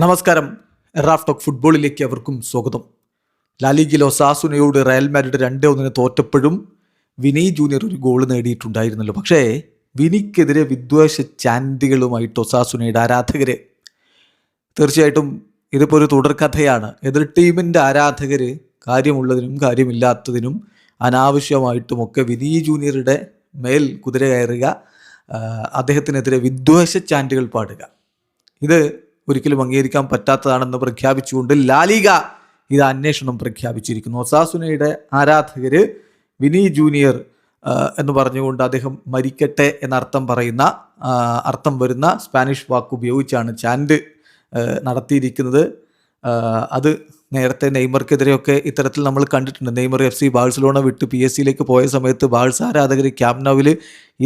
നമസ്കാരം. Raf talk ഫുട്ബോളിലേക്ക് അവർക്കും സ്വാഗതം. ലാലിഗിൽ ഒസാസുനയോട് റയൽ മാഡ്രിഡ് 2-1 തോറ്റപ്പോഴും വിനി ജൂനിയർ ഒരു ഗോൾ നേടിയിട്ടുണ്ടായിരുന്നല്ലോ. പക്ഷേ വിനിക്കെതിരെ വിദ്വേഷ ചാൻഡികളുമായിട്ട് ഒസാസുനയുടെ ആരാധകർ, തീർച്ചയായിട്ടും ഇതിപ്പോൾ ഒരു തുടർക്കഥയാണ്. എതിർ ടീമിൻ്റെ ആരാധകർ കാര്യമുള്ളതിനും കാര്യമില്ലാത്തതിനും അനാവശ്യമായിട്ടുമൊക്കെ വിനി ജൂനിയറുടെ മേൽ കുതിര കയറുക, അദ്ദേഹത്തിനെതിരെ വിദ്വേഷ ചാൻഡുകൾ പാടുക, ഇത് ഒരിക്കലും അംഗീകരിക്കാൻ പറ്റാത്തതാണെന്ന് പ്രഖ്യാപിച്ചുകൊണ്ട് ലാലിഗ ഇത് അന്വേഷണം പ്രഖ്യാപിച്ചിരിക്കുന്നു. ഒസാസുനയുടെ ആരാധകർ വിനി ജൂനിയർ എന്ന് പറഞ്ഞുകൊണ്ട് അദ്ദേഹം മരിക്കട്ടെ എന്നർത്ഥം പറയുന്ന അർത്ഥം വരുന്ന സ്പാനിഷ് വാക്ക് ഉപയോഗിച്ചാണ് ചാൻഡ് നടത്തിയിരിക്കുന്നത്. അത് നേരത്തെ നെയ്മർക്കെതിരെയൊക്കെ ഇത്തരത്തിൽ നമ്മൾ കണ്ടിട്ടുണ്ട്. നെയ്മർ FC ബാഴ്സലോണ വിട്ട് PSG പോയ സമയത്ത് ബാഴ്സ ആരാധകർ ക്യാമ്പ് നൗവിൽ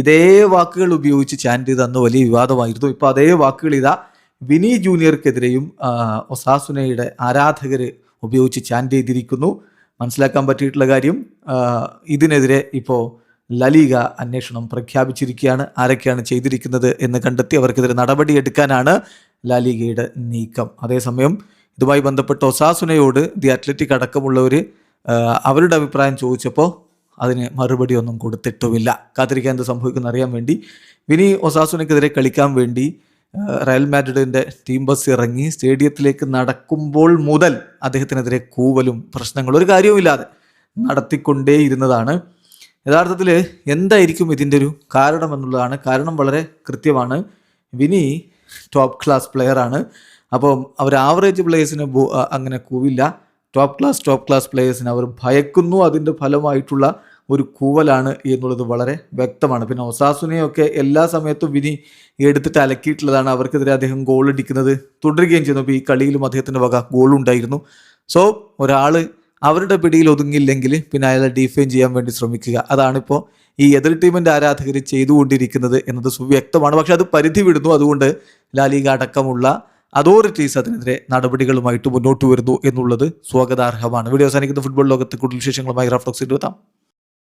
ഇതേ വാക്കുകൾ ഉപയോഗിച്ച് ചാൻഡ് ചെയ്ത് അന്ന് വലിയ വിവാദമായിരുന്നു. ഇപ്പോൾ അതേ വാക്കുകൾ ഇതാ വിനി ജൂനിയർക്കെതിരെയും ഒസാസുനയുടെ ആരാധകർ ഉപയോഗിച്ച് ചാൻഡ് ചെയ്തിരിക്കുന്നു. മനസ്സിലാക്കാൻ പറ്റിയിട്ടുള്ള കാര്യം, ഇതിനെതിരെ ഇപ്പോൾ ലലീഗ അന്വേഷണം പ്രഖ്യാപിച്ചിരിക്കുകയാണ്. ആരൊക്കെയാണ് ചെയ്തിരിക്കുന്നത് എന്ന് കണ്ടെത്തി അവർക്കെതിരെ നടപടിയെടുക്കാനാണ് ലാലിഗയുടെ നീക്കം. അതേസമയം ഇതുമായി ബന്ധപ്പെട്ട് ഒസാസുനയോട് ദി അത്ലറ്റിക് അടക്കമുള്ളവർ അവരുടെ അഭിപ്രായം ചോദിച്ചപ്പോൾ അതിന് മറുപടി ഒന്നും കൊടുത്തിട്ടുമില്ല. കാത്തിരിക്കാൻ എന്ത് സംഭവിക്കുന്ന അറിയാൻ വേണ്ടി വിനി ഒസാസുനയ്ക്കെതിരെ കളിക്കാൻ വേണ്ടി റയൽ മാഡ്രിഡിൻ്റെ ടീം ബസ് ഇറങ്ങി സ്റ്റേഡിയത്തിലേക്ക് നടക്കുമ്പോൾ മുതൽ അദ്ദേഹത്തിനെതിരെ കൂവലും പ്രശ്നങ്ങളും ഒരു കാര്യവുമില്ലാതെ നടത്തിക്കൊണ്ടേയിരുന്നതാണ്. യഥാർത്ഥത്തിൽ എന്തായിരിക്കും ഇതിൻ്റെ ഒരു കാരണം എന്നുള്ളതാണ്. കാരണം വളരെ കൃത്യമാണ്. വിനി ടോപ്പ് ക്ലാസ് പ്ലെയറാണ്. അപ്പം അവർ ആവറേജ് പ്ലേയേഴ്സിന് അങ്ങനെ കൂവില്ല. ടോപ്പ് ക്ലാസ് പ്ലേയേഴ്സിന് അവർ ഭയക്കുന്നു. അതിൻ്റെ ഫലമായിട്ടുള്ള ഒരു കൂവലാണ് എന്നുള്ളത് വളരെ വ്യക്തമാണ്. പിന്നെ ഒസാസുനയൊക്കെ എല്ലാ സമയത്തും വിനി എടുത്തിട്ട് അലക്കിയിട്ടുള്ളതാണ്. അവർക്കെതിരെ അദ്ദേഹം ഗോൾ അടിക്കുന്നത് തുടരുകയും ചെയ്യുന്നു. അപ്പോൾ ഈ കളിയിലും അദ്ദേഹത്തിൻ്റെ വക ഗോളുണ്ടായിരുന്നു. സോ ഒരാൾ അവരുടെ പിടിയിൽ ഒതുങ്ങില്ലെങ്കിൽ പിന്നെ അയാളെ ഡിഫൈൻ ചെയ്യാൻ വേണ്ടി ശ്രമിക്കുക, അതാണിപ്പോൾ ഈ എതിർ ടീമിൻ്റെ ആരാധകർ ചെയ്തുകൊണ്ടിരിക്കുന്നത് എന്നത് സുവ്യക്തമാണ്. പക്ഷെ അത് പരിധി വിടുന്നു. അതുകൊണ്ട് ലാലിഗ അടക്കമുള്ള അതോറിറ്റീസ് അതിനെതിരെ നടപടികളുമായിട്ട് മുന്നോട്ട് വരുന്നു എന്നുള്ളത് സ്വാഗതാർഹമാണ്. വീഡിയോ അവസാനിക്കുന്ന ഫുട്ബോൾ ലോകത്ത് കൂടുതൽ വിശേഷങ്ങളുമായി റാഫ് ടോക്സിൽ എത്താം.